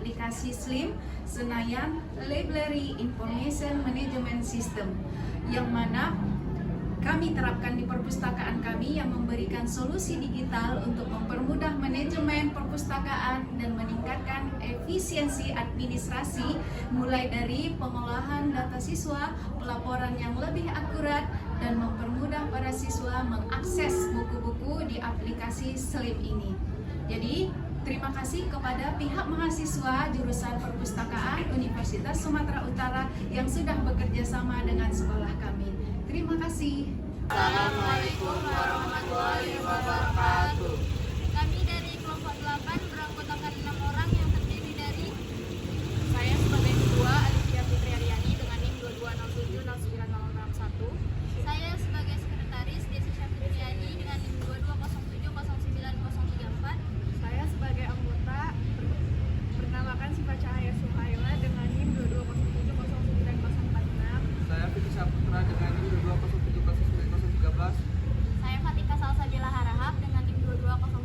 aplikasi SLIM Senayan Library Information Management System, yang mana kami terapkan di perpustakaan kami yang memberikan solusi digital untuk mempermudah manajemen perpustakaan dan meningkatkan efisiensi administrasi, mulai dari pengolahan data siswa, pelaporan yang lebih akurat, dan mempermudah para siswa mengakses buku-buku di aplikasi SLIM ini. Jadi, terima kasih kepada pihak mahasiswa jurusan perpustakaan Universitas Sumatera Utara yang sudah bekerja sama dengan sekolah kami. Terima kasih. Assalamualaikum warahmatullahi wabarakatuh. Kami dari kelompok 8 beranggotakan 6 orang yang terdiri dari Saya sebagai ketua Alicia Fitri Aryani dengan NIM 22070961. saya sebagai sekretaris Desi Syafriani dengan NIM 22070934. Saya sebagai anggota bernamakan Siva Cahaya Suhaila dengan NIM 22070946. Saya Fitri Saputra dengan NIM 22070913. Saya Fatika Salsabila Harahap dengan NIM 22070914.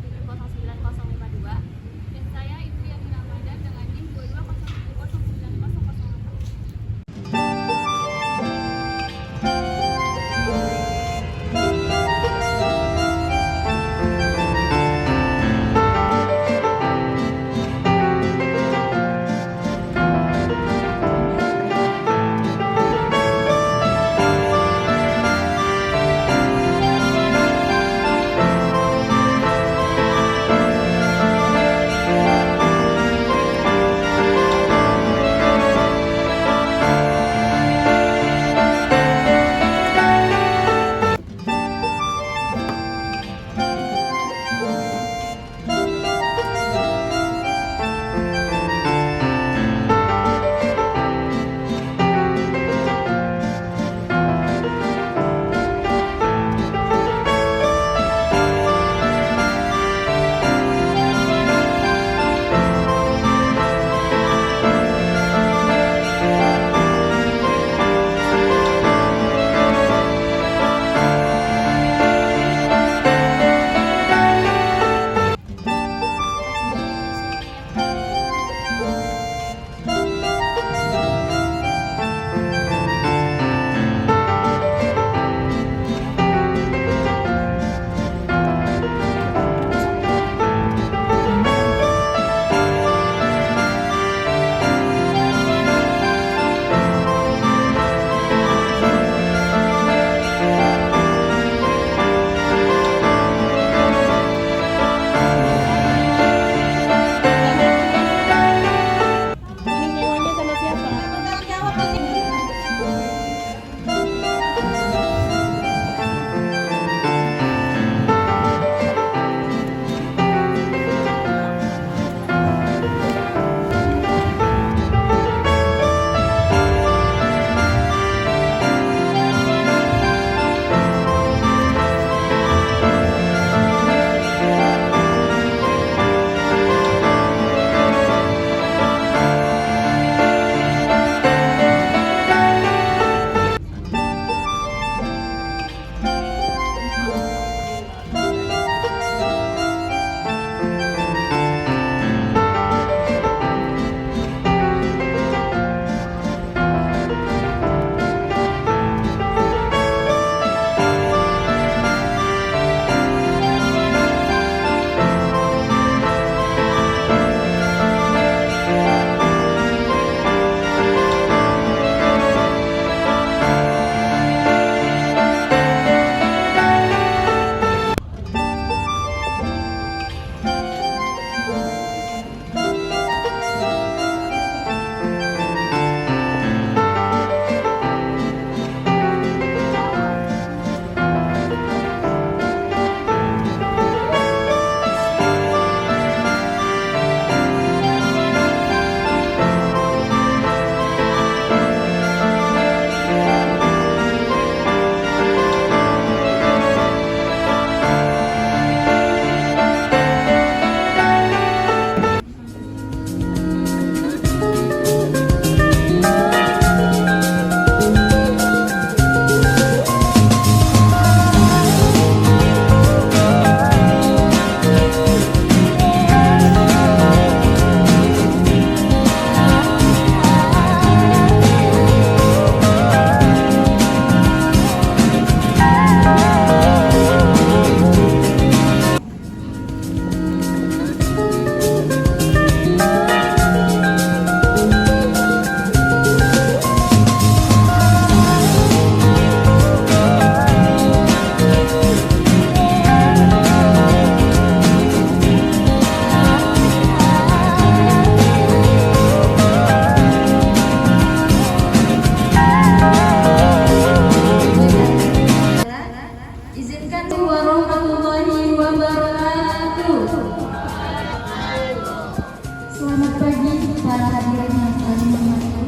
para hadirin yang kami hormati,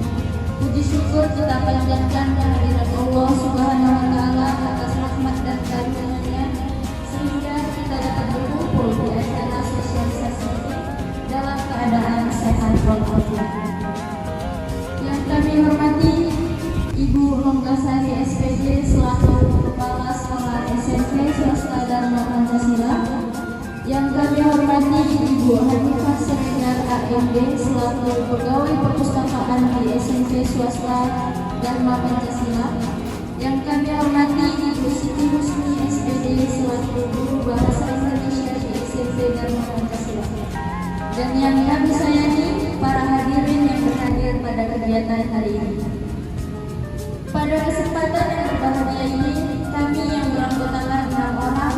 puji syukur kita panjatkan kehadirat Allah Subhanahu wa Ta'ala atas rahmat dan karunia-Nya sehingga kita dapat berkumpul di acara sosialisasi ini dalam keadaan sehat walafiat. Yang kami hormati Ibu Longgasari SPD selaku Kepala Sekolah SMP Swasta Dharma Pancasila. Yang kami hormati Ibu Hanifah Siregar AMD selaku Pegawai Perpustakaan di SMP Swasta Dharma Pancasila. Yang kami hormati Ibu Siti Husni SPD selaku Guru Bahasa Indonesia di SMP Dharma Pancasila. Dan yang kami sayangi para hadirin yang berhadir pada kegiatan hari ini. Pada kesempatan yang berbahagia ini, kami yang beranggotakan 6 orang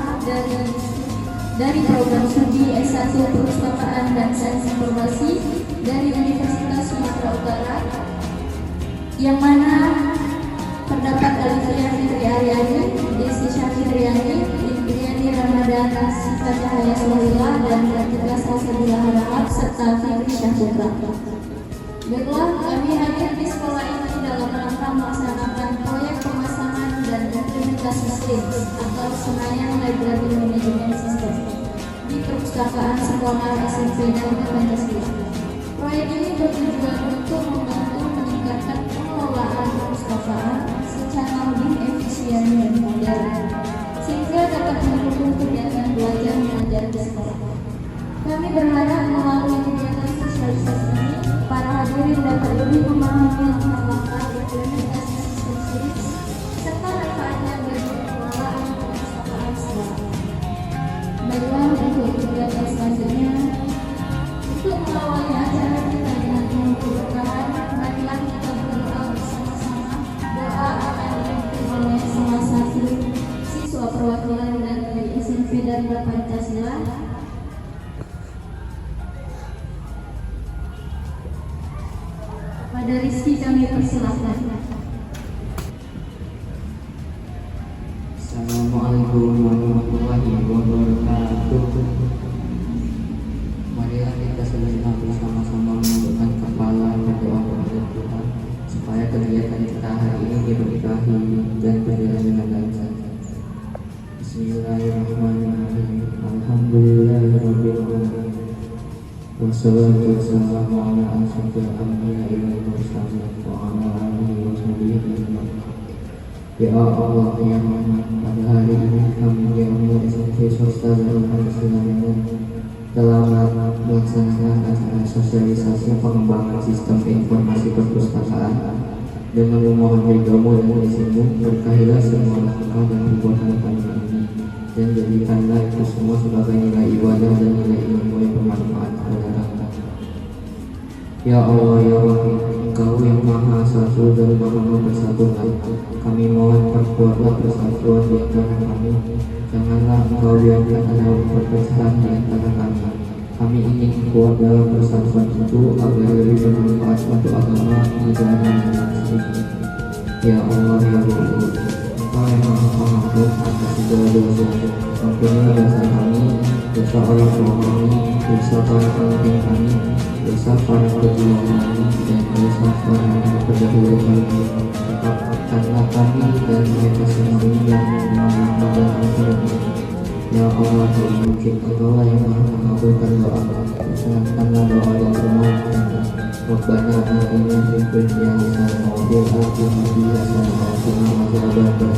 dari program studi S1 Perpustakaan dan Sains Informasi dari Universitas Sumatera Utara, yang mana terdapat Alifia Fitri Aryani, Desi Syafidriani, Indriani Ramadhan, Sita Cahaya Suhaila, dan Ratika Salsabila Harahap, serta Fikri Syahputra. Baiklah, kami hadir di sekolah ini dalam rangka melaksanakan proyek pemasangan dan implementasi SLIMS atau Senayan Library Management System di perpustakaan sekolah SMP Dharma Pancasila. Proyek ini bertujuan untuk membantu meningkatkan pengelolaan perpustakaan secara lebih efisien dan modern, sehingga dapat mendukung kegiatan belajar mengajar di sekolah. Kami berharap melalui kegiatan sosialisasi ini, para hadirin dapat lebih memahami langkah-langkah implementasi sistem SLIMS serta manfaatnya bagi pengelolaan perpustakaan sekolah. Baiklah, untuk kegiatan selanjutnya, untuk mengawali acara kita dengan penuh keberkahan, marilah kita berdoa bersama-sama. Doa akan dipimpin oleh salah satu siswa perwakilan dari SMP Dharma Pancasila. Pada Rizky kami persilahkan. Assalamualaikum warahmatullahi wabarakatuh. Marilah kita sejenak bersama-sama menundukkan kepala berdoa kepada Tuhan supaya kegiatan kita hari ini diberkahi dan berjalan dengan lancar. Bismillahirrahmanirrahim. Alhamdulillahirabbil alamin. Wassalatu wassalamu ala asyrofil anbiya'i wal mursalin wa ala alihi wa sahbihi ajma'in. Ya Allah, ya Rahman, pada hari ini kami di SMP Swasta Dharma Pancasila telah melaksanakan acara sosialisasi pengembangan sistem informasi perpustakaan. Dengan memohon ridho-Mu dan izin-Mu, berkahilah semua langkah dan perbuatan kami ini, dan jadikanlah itu semua sebagai nilai ibadah dan nilai ilmu yang bermanfaat kepada kami. Ya Allah, ya Rahim, Engkau yang Maha Satu dan Maha Mempersatukan, kami mohon perkuatlah persatuan di antara kami. Janganlah Engkau biarkan ada perpecahan di antara kami. Kami ingin kuat dalam persatuan itu agar lebih bermanfaat untuk agama, negara, dan bangsa. Ya Allah, ya Rabbi, Engkau yang Maha Pengampun atas segala dosa. Ampunilah dosa kami, dosa orang tua kami, dosa para pemimpin kami, dosa para pejuang kami, dan dosa para pendahulu kami. Tetapkanlah kami dan mereka semua yang mengalami dan akhirnya. Ya Allah, mungkin Engkau yang Maha mengabulkan doa. Senangkanlah doa yang bermanfaat. Rabbana atina fid dunya hasanah wa fil akhirati hasanah wa qina adzabannar.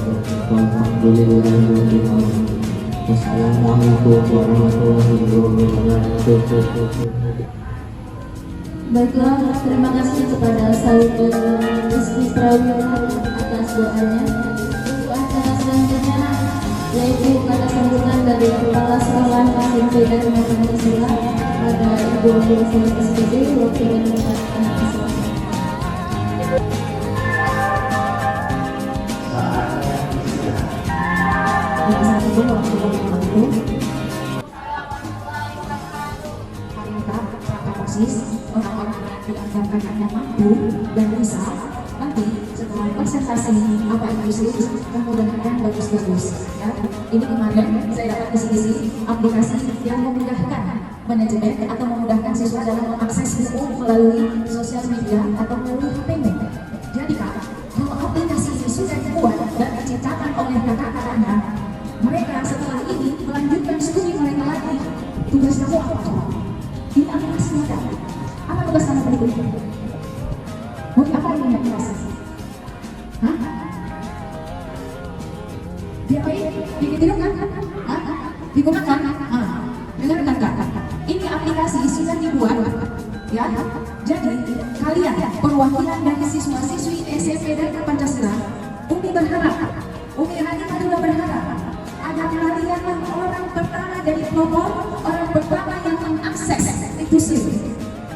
Walhamdulillahi rabbil alamin. Wassalamualaikum warahmatullahi wabarakatuh. Baiklah, terima kasih kepada Saudara Rizky Prawira atas doanya. Untuk acara selanjutnya, yaitu kata sambutan dari Kepala Sekolah SMP Dharma Pancasila pada Ibu Longgasari SPD wakil tempat Pancasila. Assalamualaikum warahmatullahi wabarakatuh. Harita, Pak Osis, orang-orang yang dianggapkan Anda mampu dan bisa, nanti setelah presentasi apa itu sih, mudah-mudahan bagus-bagus ya. Ini kemarin saya dapat kisi-kisi aplikasi yang memudahkan manajemen atau memudahkan siswa dalam mengakses buku melalui sosial media atau melalui HP-nya. Jadi Kak, kalau aplikasi ini sudah dibuat dan diciptakan oleh kakak-kakaknya, mereka setelah ini melanjutkan studi mereka lagi. Tugas kamu apa? Ini aplikasi ada. Apa tugas kamu berikutnya? Mau diapain ini aplikasi? Hah? Diapain? Digunakan? Digunakan? Dengarkan Kak. Ini aplikasi sudah dibuat, ya. Jadi kalian perwakilan dari siswa-siswi SMP dan Pancasila, Umi berharap, Umi Hani Madura berharap ada kalian yang orang pertama dari pelopor, orang pertama yang mengakses itu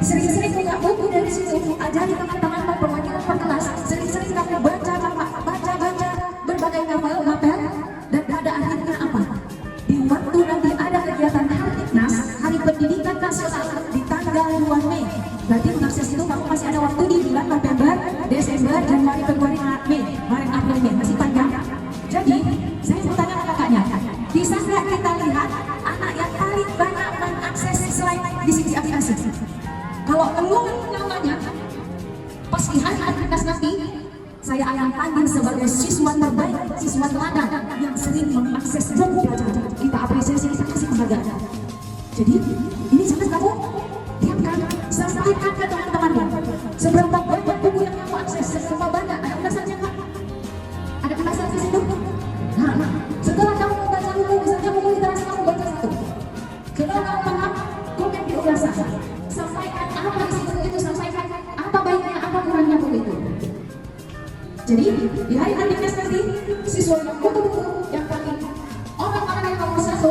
sering-sering punya buku dari situ, ajari teman-teman perwakilan per kelas, sering-sering kamu baca berbagai novel, dan pada akhirnya apa? Di waktu nanti ada kegiatan Hartiknas, Hari Pendidikan Nasional di tanggal 2 Mei. Berarti mengakses itu kamu masih ada waktu di bulan November, Desember, Januari, Februari, Maret, April, Mei, masih panjang. Jadi saya mau tanya ke kakaknya, bisa nggak kita lihat anak yang paling banyak mengakses selain di sisi aplikasi? Kalau belum namanya, pas di hari Hartiknas nanti, saya akan panggil sebagai siswa terbaik, siswa teladan yang sering mengakses buku belajar. Kita apresiasi, kita kasih penghargaan. Jadi ini sangat kamu diamkan, sampaikan ke teman-temanmu. Seberapa banyak buku yang kamu akses, seberapa banyak, ada ulasannya Kak? Ada ulasan di situ? Nah, setelah kamu membaca buku, misalnya buku literasi kamu baca satu. Setelah kamu paham, komen di ulasan. Sampaikan apa isi buku itu, sampaikan apa baiknya, apa kurangnya buku itu. Jadi di hari Hartiknas nanti siswa yang buku-buku yang paling orang-orang yang nomor satu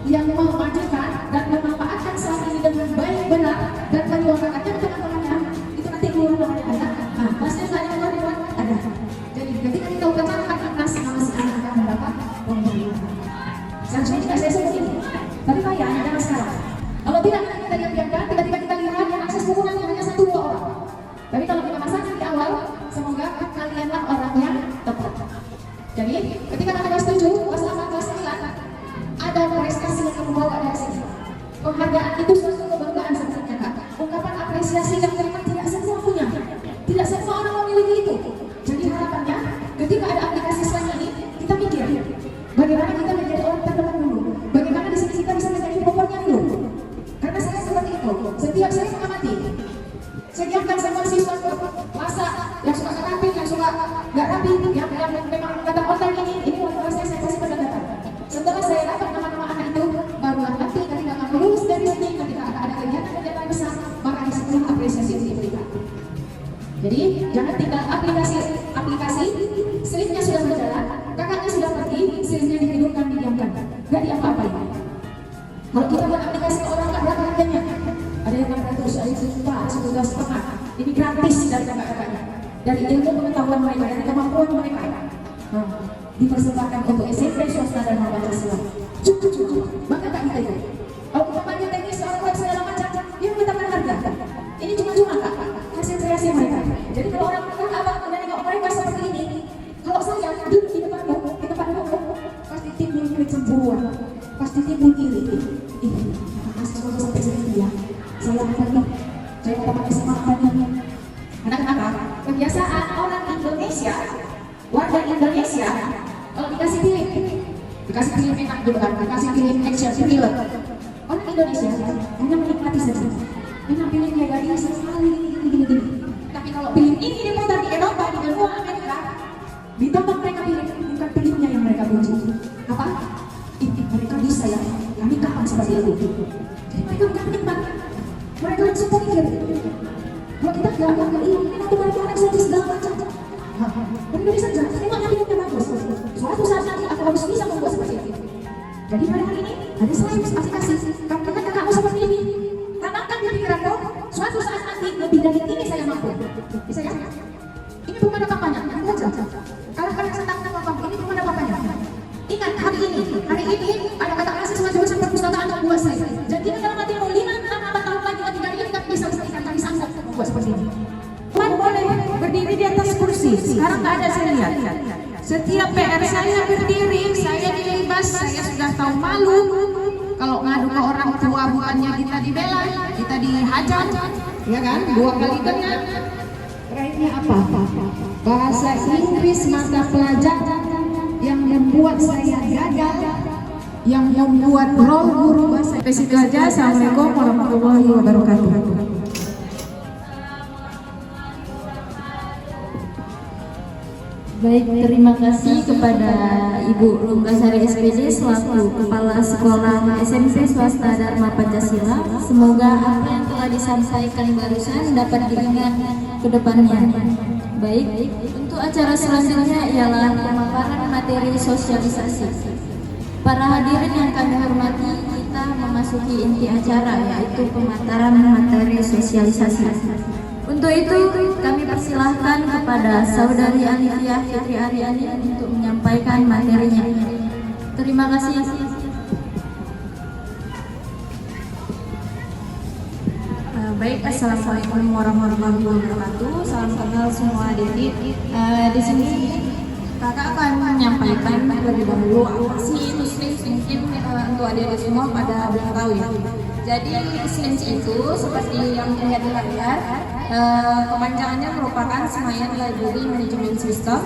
yang memajukan dan memanfaatkan saat ini dengan baik benar dan menyuarakannya ke teman-temannya itu nanti keluar namanya ada. Nah, masnya saya keluar ada. Jadi ketika kita upacara Hartiknas nama si anak akan mendapat penghargaan. Seharusnya juga saya sebut ini, tapi bayang jangan sekarang. Kalau tidak kita diam-diamkan, tiba-tiba kita lihat yang akses buku nanti hanya 1-2 orang. Tapi kalau kita pasangkan di awal, semoga kalianlah orang yang tepat. Jadi ketika kalian setuju, kelas 8, kelas 9 ada prestasi yang kamu bawa dari sini. Penghargaan itu suatu kebanggaan sebenarnya Kak. Ungkapan apresiasi yang memang tidak semua punya, tidak semua orang memiliki itu. Jadi harapannya ketika ada aplikasi seperti ini, kita mikir bagaimana kita menjadi orang terdepan dulu, bagaimana di sini kita bisa menjadi popornya dulu. Karena saya seperti itu, setiap saya mengamati. Saya diamkan sama siswa masa yang suka rapi, yang suka nggak rapi, yang memang kata konten ini waktu saya kasih pendekatan. Setelah saya dapat nama-nama anak itu, barulah nanti ketika kamu lulus dari sini, ketika ada kegiatan besar, maka disitulah apresiasi itu diberikan. Jadi jangan tinggal aplikasi, slipnya sudah berjalan, kakaknya sudah pergi, slipnya dihidupkan, didiamkan, nggak diapa-apain. Kalau kita buat aplikasi ke orang nggak berapa harganya. Ada yang 600, ada yang juta, ada 1,5. Ini gratis dari kakak-kakaknya, dari ilmu pengetahuan mereka, dari kemampuan mereka. Dipersembahkan untuk SMP, swasta, dan Pancasila. Cukup. Maka tak kita itu. Kalau kita panggil teknis seorang web segala macam, dia minta harga. Ini cuma Kak, hasil kreasi mereka. Jadi kalau orang apa dan nengok mereka seperti ini, kalau saya duduk di depanmu, pasti timbul kecemburuan, pasti timbul iri. Saya sampai sini ya. Saya pakai semangatnya. Kenapa? Kebiasaan orang Indonesia, warga Indonesia, kalau dikasih film enak gitu kan, dikasih film action, film. Orang Indonesia hanya menikmati saja. Enak filmnya gadis sekali, gini. Tapi kalau film ini diputar di Eropa, di benua Amerika, ditonton mereka bukan filmnya yang mereka benci. Apa? Mereka bisa ya, kami kapan seperti itu. Jadi mereka bukan penikmat. Mereka langsung pikir, kalau kita nggak ini nanti mereka akan saja segala macam. Beri saja, tengok yang filmnya bagus. Suatu saat nanti aku harus bisa membuat seperti itu. Jadi pada hari ini ada selain aplikasi, karena kakakmu seperti ini. Tanamkan di pikiranmu, suatu saat nanti lebih dari ini saya mampu. Bisa ya? Ini bukan ada papanya, aku aja. Kalau kalian senang sama papa, ini bukan ada papanya. Ingat hari ini ada kata mahasiswa jurusan perpustakaan untuk buat saya. Jadi dalam hatimu 5-6 tahun lagi dari ini kami bisa berikan, kami sanggup membuat seperti ini. Tuhan boleh berdiri di atas kursi. Sekarang nggak ada saya lihat. Setiap PR saya berdiri, saya dilibas, saya sudah tahu malu. Kalau ngadu ke orang tua bukannya kita dibela, kita dihajar, ya kan? 2 kali kena. Terakhirnya apa? Bahasa Inggris mata pelajaran yang membuat saya gagal, yang membuat role guru bahasa Inggris. Itu aja. Assalamualaikum warahmatullahi wabarakatuh. Baik, terima kasih kepada Ibu Lumbasari SPD selaku Kepala Sekolah SMP Swasta Dharma Pancasila. Semoga apa yang telah disampaikan barusan dapat diingat ke depannya. Baik, untuk acara selanjutnya ialah pemaparan materi sosialisasi. Para hadirin yang kami hormati, kita memasuki inti acara yaitu pemaparan materi sosialisasi. Untuk itu, kami persilahkan kepada Saudari Alifia Fitri Aryani untuk menyampaikan materinya. Terima kasih. Baik, assalamualaikum warahmatullahi wabarakatuh. Salam kenal semua adik. Di sini kakak akan menyampaikan terlebih dahulu apa sih itu SLIMS. Mungkin untuk adik-adik semua pada belum tahu ya. Jadi SLIMS itu seperti yang dilihat di layar, kepanjangannya merupakan Senayan Library Management System,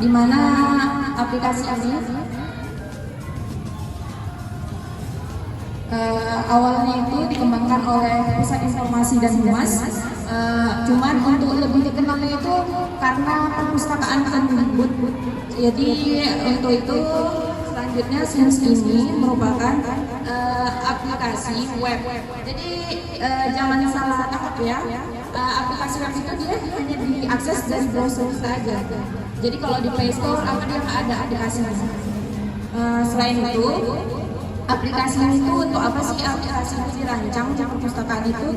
di mana aplikasi ini awalnya itu dikembangkan oleh Pusat Informasi dan Humas. Cuman untuk lebih dikenalnya itu karena perpustakaan Kemdikbud. Jadi untuk itu selanjutnya SLIMS ini merupakan aplikasi web. Jadi jangan salah tangkap ya. Aplikasi web itu dia hanya diakses dari browser kita aja. Jadi kalau di Play Store apa dia nggak ada aplikasinya. Selain itu, aplikasi itu untuk apa sih? Aplikasi itu dirancang untuk perpustakaan itu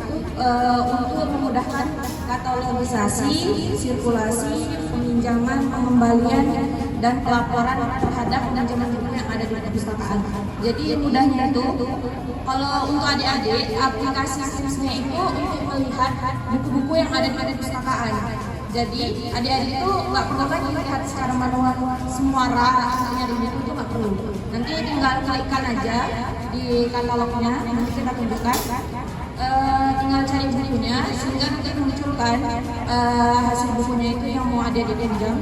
untuk memudahkan katalogisasi, sirkulasi, peminjaman, pengembalian, dan pelaporan terhadap pinjaman buku yang ada di perpustakaan. Jadi mudahnya itu, kalau untuk adik-adik, aplikasi SLIMS-nya itu untuk melihat buku-buku yang ada di perpustakaan. Jadi adik-adik itu nggak perlu lagi lihat secara manual semua rak nyari buku itu nggak perlu. Nanti tinggal klikkan aja di katalognya, nanti kita tunjukkan. Tinggal cari bukunya sehingga nanti munculkan hasil bukunya itu yang mau adik-adik pinjam.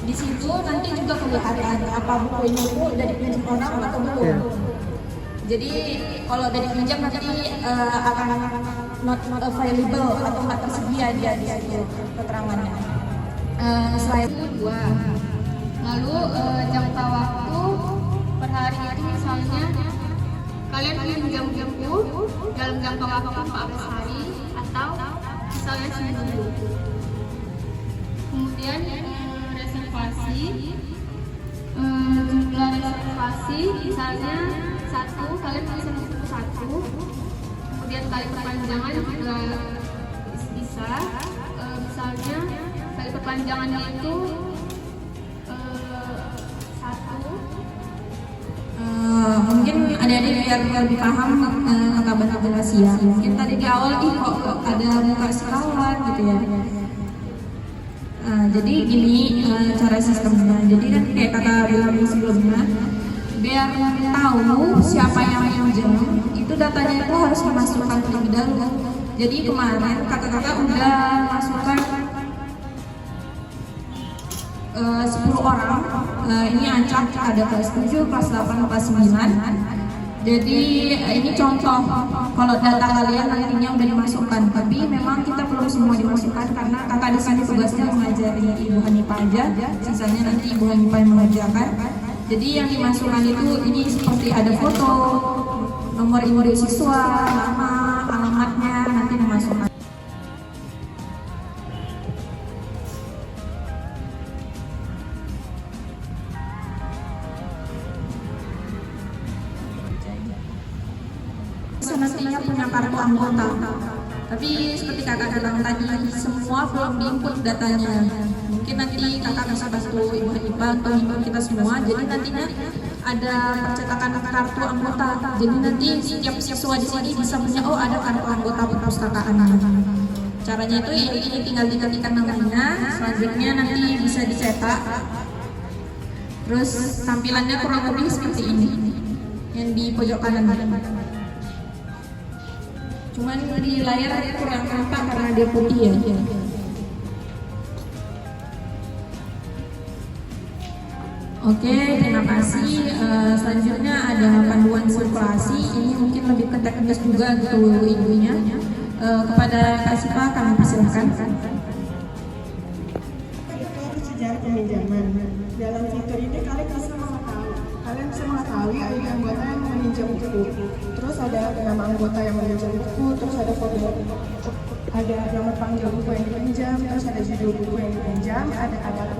Di situ nanti juga kelihatan apa bukunya itu udah dipinjam orang atau belum. Jadi kalau udah dipinjam nanti akan not available atau nggak tersedia dia di situ keterangannya. Selain itu 2. Lalu jangka waktu per hari itu misalnya kalian pinjam buku dalam jangka waktu 14 hari atau misalnya seminggu. Kemudian reservasi, jumlah reservasi misalnya 1, kalian bisa buku 1. Kemudian kali perpanjangan juga bisa, misalnya kali perpanjangannya itu 1. Mungkin adik-adik biar lebih paham kakak bantu jelas ya. Mungkin tadi di awal kok ada muka sekawan gitu ya. Jadi gini cara sistemnya. Jadi kan kayak kata bilang sebelumnya, biar tahu siapa yang pinjam, itu datanya itu harus dimasukkan terlebih dahulu. Jadi kemarin kakak-kakak udah masukkan 10 orang. Ini acak ada kelas 7, kelas 8, kelas 9. Jadi ini contoh kalau data kalian nantinya udah dimasukkan, tapi memang kita perlu semua dimasukkan karena kakak di sini tugasnya mengajari Ibu Hanifah aja, sisanya nanti Ibu Hanifah yang mengerjakan. Jadi yang dimasukkan itu ini seperti ada foto, nomor induk siswa, nama, alamatnya nanti dimasukkan. Semestinya punya kartu anggota, tapi seperti kakak bilang tadi, semua belum diinput datanya. Mungkin nanti kakak bisa bantu Ibu Hanifah atau ibu kita semua. Jadi nantinya ada percetakan kartu anggota. Jadi nanti setiap siswa di sini bisa punya, oh ada kartu anggota perpustakaan. Caranya itu ini tinggal diketikkan namanya, selanjutnya nanti bisa dicetak. Terus tampilannya kurang lebih seperti ini, yang di pojok kanan. Cuman di layar kurang nampak karena dia putih ya. Oke, terima kasih. Selanjutnya ada panduan sirkulasi. Ini mungkin lebih ke teknis juga gitu ibunya. Kepada Kak Sipa kami persilahkan. Sejarah peminjaman. Dalam fitur ini kalian bisa mengetahui ID anggota yang meminjam buku. Terus ada nama anggota yang meminjam buku, terus ada kode, ada nomor panggilan buku yang dipinjam, terus ada judul buku yang dipinjam, ada alamat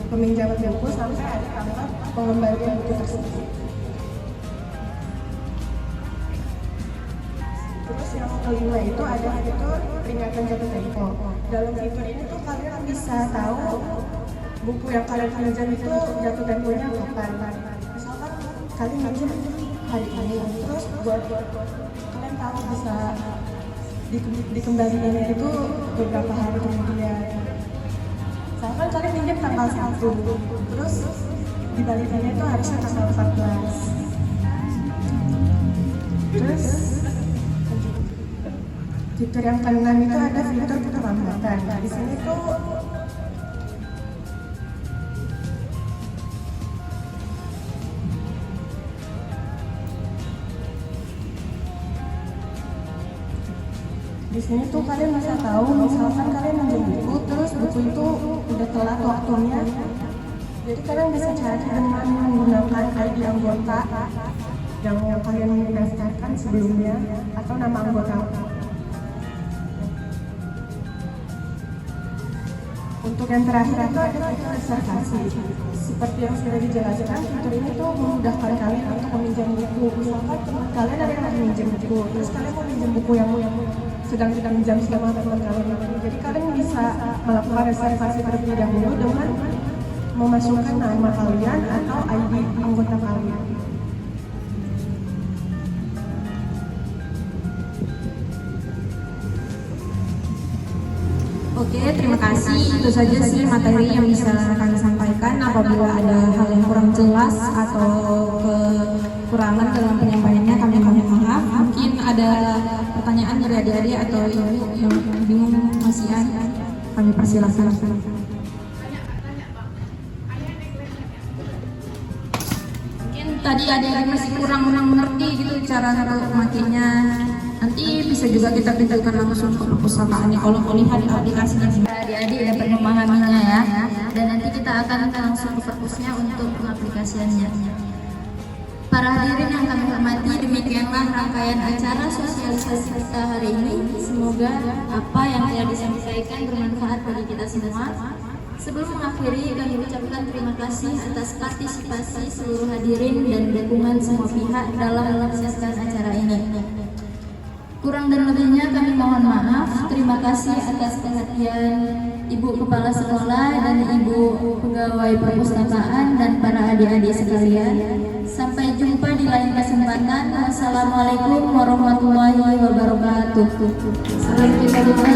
peminjaman buku, sampai ada tanggal pengembalian buku tersebut. Terus yang kelima itu ada fitur peringatan jatuh tempo. Dalam fitur ini tuh kalian bisa tahu buku yang kalian pinjam itu jatuh temponya kapan. Misalkan kalian pinjam hari ini, terus buat kalian tahu bisa dikembalikan itu beberapa hari kemudian. Misalkan kalian pinjam tanggal 1, terus dibalikannya itu harusnya tanggal 14. Terus fitur yang keenam itu ada fitur keterlambatan. Di sini tuh kalian bisa tahu, misalkan kalian minjem buku, terus buku itu udah telat waktunya. Jadi kalian bisa cari dengan menggunakan ID anggota yang kalian daftarkan sebelumnya atau nama anggota. Untuk yang terakhir itu ada fitur reservasi. Seperti yang sudah dijelaskan, fitur ini tuh memudahkan kalian untuk meminjam buku. Misalkan teman kalian ada yang lagi minjem buku, terus kalian mau minjem buku yang sedang minjam sama teman kalian. Jadi kalian bisa melakukan reservasi terlebih dahulu dengan memasukkan nama kalian atau ID anggota kalian. Oke, terima kasih. Itu saja sih materi yang bisa kami sampaikan. Apabila ada hal yang kurang jelas atau kekurangan dalam penyampaiannya, kami mohon maaf. Mungkin ada pertanyaan dari adik-adik atau ibu yang bingung masih ada, kami persilahkan. Mungkin tadi adik-adik masih kurang mengerti gitu cara memakainya. Nanti bisa juga kita tunjukkan langsung ke perpustakaan kalau melihat aplikasinya. Adik-adik dapat memahaminya ya. Dan nanti kita akan langsung ke perpusnya untuk pengaplikasiannya. Para hadirin yang kami hormati, demikianlah rangkaian acara sosialisasi kita hari ini. Semoga apa yang telah disampaikan bermanfaat bagi kita semua. Sebelum mengakhiri, kami ucapkan terima kasih atas partisipasi seluruh hadirin dan dukungan semua pihak dalam melaksanakan acara ini. Kurang dan lebihnya kami mohon maaf. Terima kasih atas perhatian Ibu Kepala Sekolah dan Ibu Pegawai Perpustakaan dan para adik-adik sekalian. Sampai jumpa di lain kesempatan. Wassalamualaikum warahmatullahi wabarakatuh. Sebelum kita buka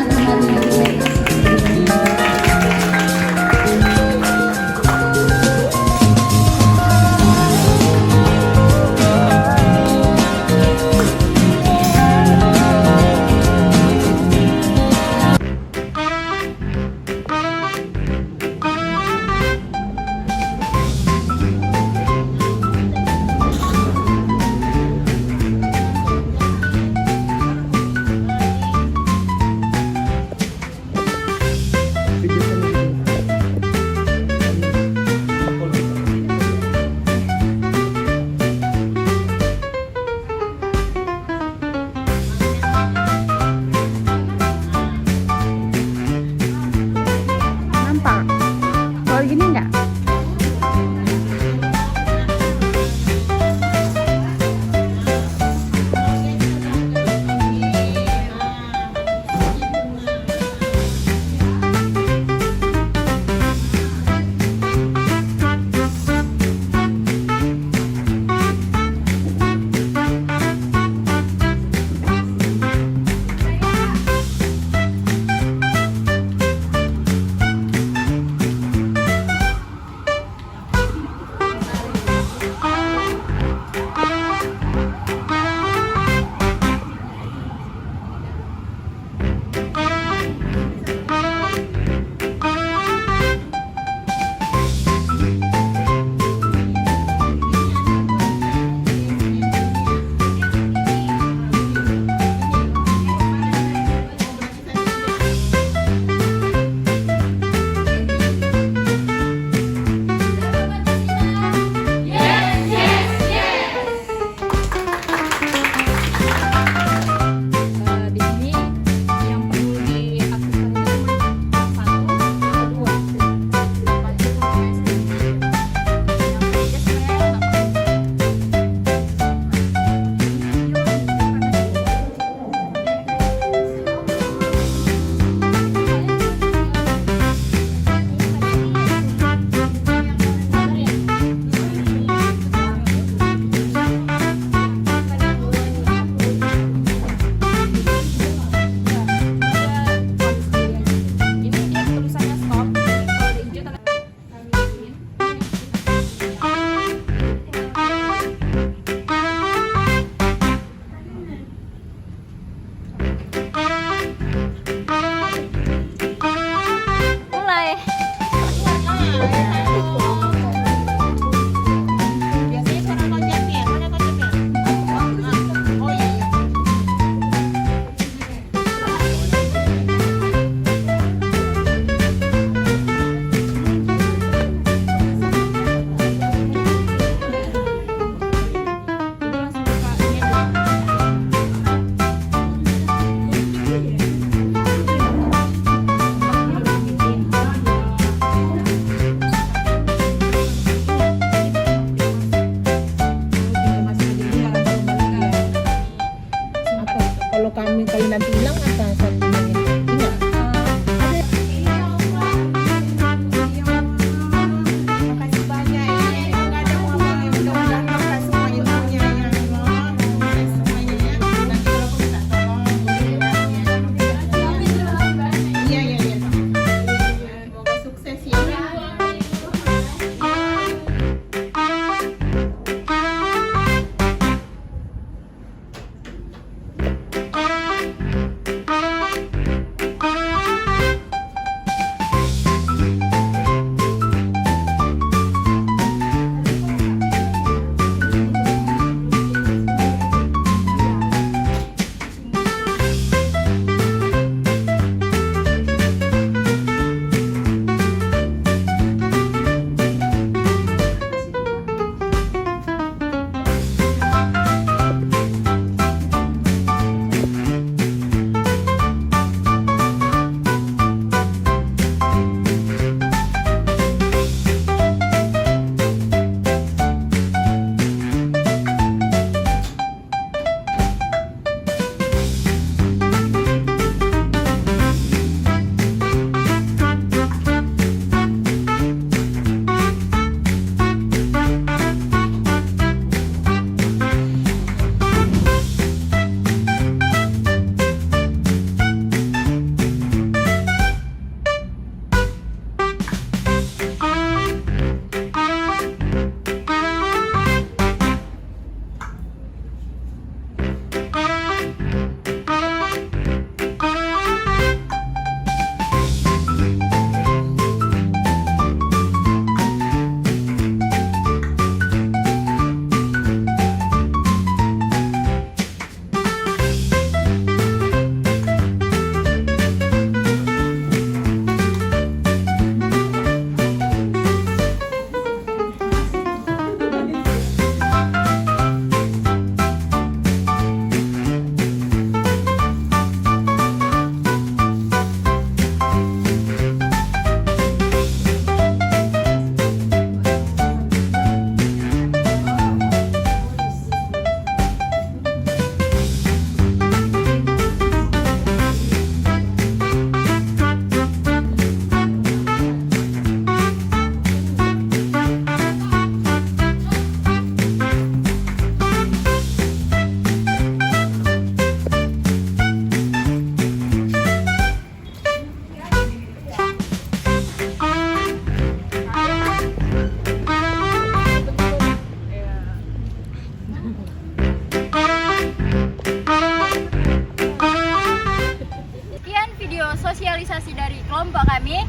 sosialisasi dari kelompok kami.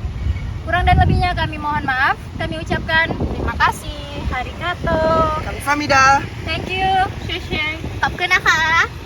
Kurang dan lebihnya kami mohon maaf. Kami ucapkan terima kasih. Arigato. Kamsahamnida. Thank you. Shushe. Top kena kak.